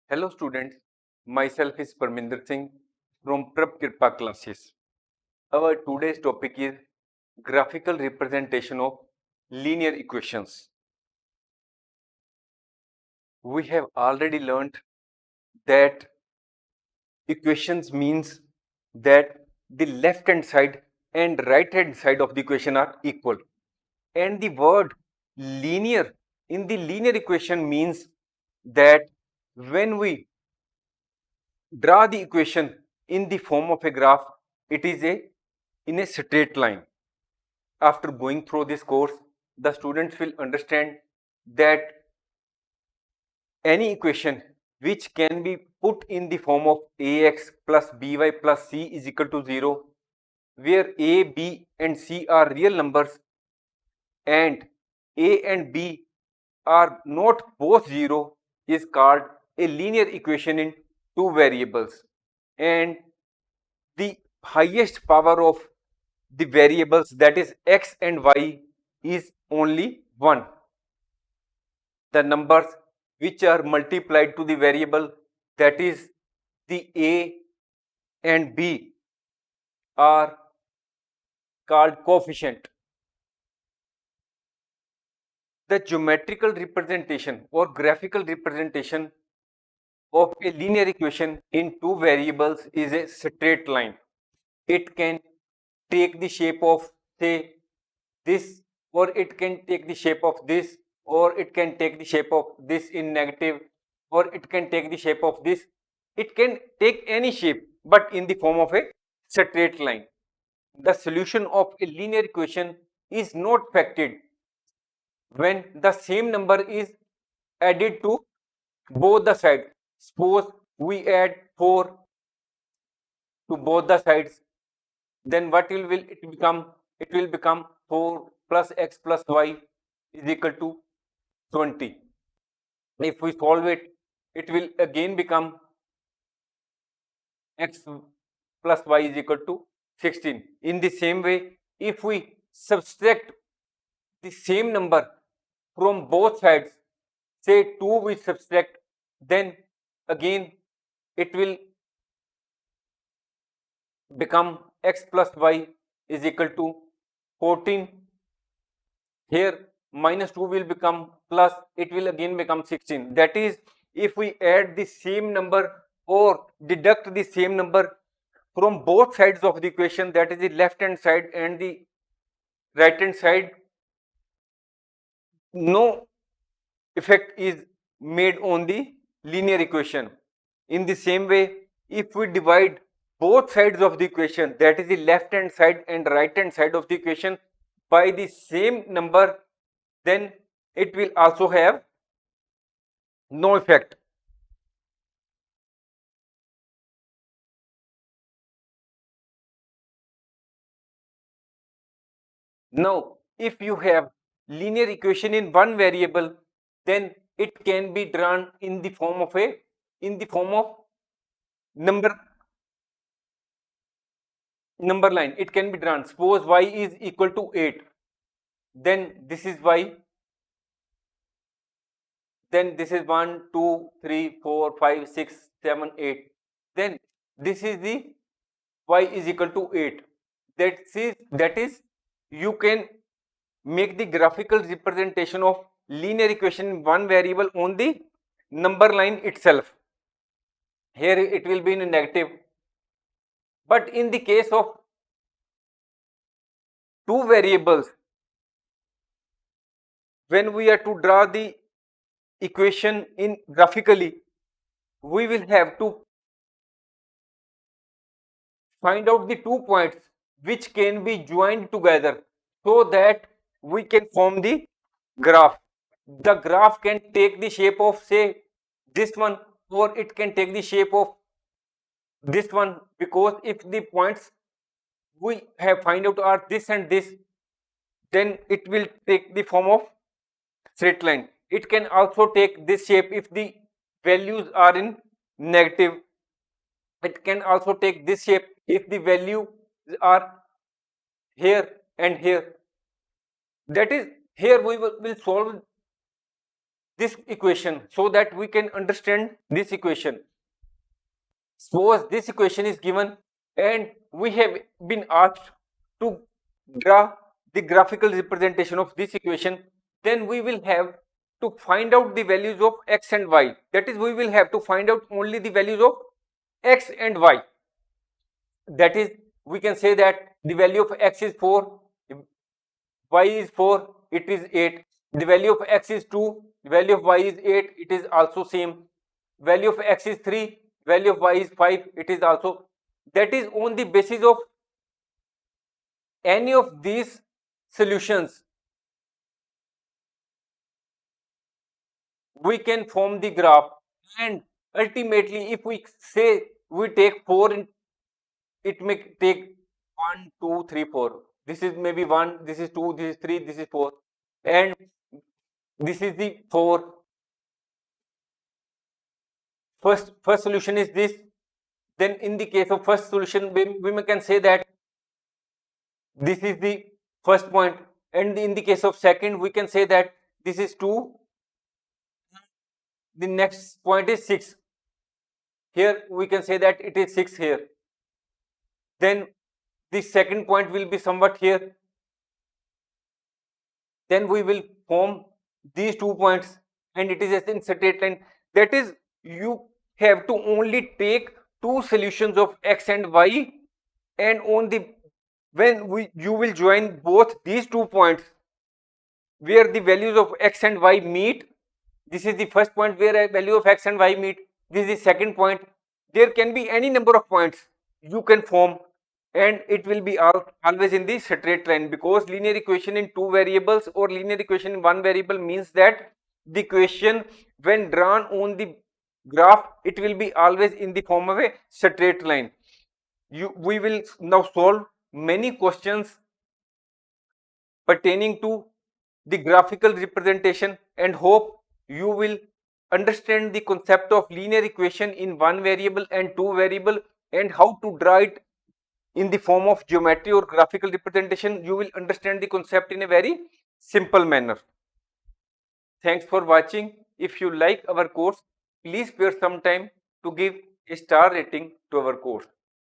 Hello students, myself is Parminder Singh from Prab Kripa classes. Our today's topic is graphical representation of linear equations. We have already learned that equations means that the left hand side and right hand side of the equation are equal. And the word linear in the linear equation means that when we draw the equation in the form of a graph, it is in a straight line. After going through this course, the students will understand that any equation which can be put in the form of ax plus by plus c is equal to 0, where a, b and c are real numbers and a and b are not both 0, is called a linear equation in two variables. And the highest power of the variables, that is x and y, is only 1. The numbers which are multiplied to the variable, that is the a and b, are called coefficient. The geometrical representation or graphical representation of a linear equation in two variables is a straight line. It can take the shape of, say, this, or it can take the shape of this, or it can take the shape of this in negative, or it can take the shape of this. It can take any shape, but in the form of a straight line. The solution of a linear equation is not factored when the same number is added to both the sides. Suppose we add 4 to both the sides, then what will it become? It will become 4 plus x plus y is equal to 20. If we solve it, it will again become x plus y is equal to 16. In the same way, if we subtract the same number from both sides, say 2 we subtract, then again it will become x plus y is equal to 14. Here minus 2 will become plus, it will again become 16. That is, if we add the same number or deduct the same number from both sides of the equation, that is the left hand side and the right hand side, no effect is made on the linear equation. In the same way, if we divide both sides of the equation, that is the left hand side and right hand side of the equation, by the same number, then it will also have no effect. Now, if you have linear equation in one variable, then it can be drawn in the form of number number line. It can be drawn. Suppose y is equal to 8, then this is y, then this is 1 2 3 4 5 6 7 8, then this is the y is equal to 8. That is you can make the graphical representation of linear equation in one variable on the number line itself. Here it will be in a negative, but in the case of two variables, when we are to draw the equation in graphically, we will have to find out the 2 points which can be joined together so that we can form the graph. The graph can take the shape of, say, this one, or it can take the shape of this one, because if the points we have find out are this and this, then it will take the form of straight line. It can also take this shape if the values are in negative. It can also take this shape if the values are here and here. That is, here we will solve this equation so that we can understand this equation. Suppose this equation is given and we have been asked to draw the graphical representation of this equation, then we will have to find out the values of x and y. That is, we will have to find out only the values of x and y. That is, we can say that the value of x is 4, y is 4, it is 8. The value of x is 2, the value of y is 8, it is also same. Value of x is 3, value of y is 5, it is also. That is, on the basis of any of these solutions, we can form the graph, and ultimately if we say we take 4, it may take 1, 2, 3, 4. This is maybe 1, this is 2, this is 3, this is 4, and this is the 4. First solution is this. Then in the case of first solution, we can say that this is the first point, and in the case of second, we can say that this is 2, the next point is 6. Here we can say that it is 6 here. Then the second point will be somewhat here. Then we will form these 2 points, and it is in straight line. That is, you have to only take 2 solutions of x and y, and on the you will join both these 2 points where the values of x and y meet. This is the first point where a value of x and y meet. This is the second point. There can be any number of points you can form, and it will be always in the straight line, because linear equation in 2 variables or linear equation in 1 variable means that the equation, when drawn on the graph, it will be always in the form of a straight line. We will now solve many questions pertaining to the graphical representation, and hope you will understand the concept of linear equation in 1 variable and 2 variable, and how to draw it in the form of geometry or graphical representation. You will understand the concept in a very simple manner. Thanks for watching. If you like our course, please spare some time to give a star rating to our course.